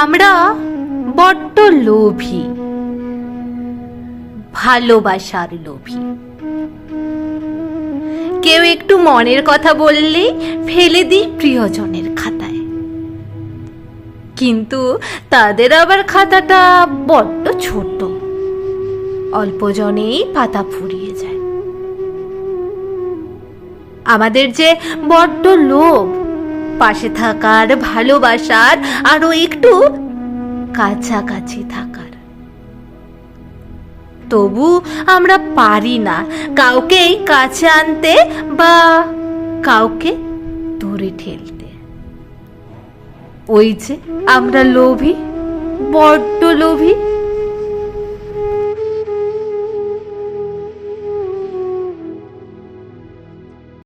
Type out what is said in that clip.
আমরা বড্ড লোভী, ভালোবাসার লোভী। কেউ একটু মনের কথা বললে ফেলে দিই প্রিয়জনের খাতায়, কিন্তু তাদের আবার খাতাটা বড্ড ছোট, অল্প জনেই পাতা ফুরিয়ে যায়। আমাদের যে বড্ড লোভ পাশে থাকার, ভালোবাসার, আরো একটু কাছাকাছি থাকার, তবু আমরা পারি না কাউকেই কাছে আনতে বা কাউকে দূরে ঠেলতে। ওই যে আমরা লোভী, বড্ড লোভী।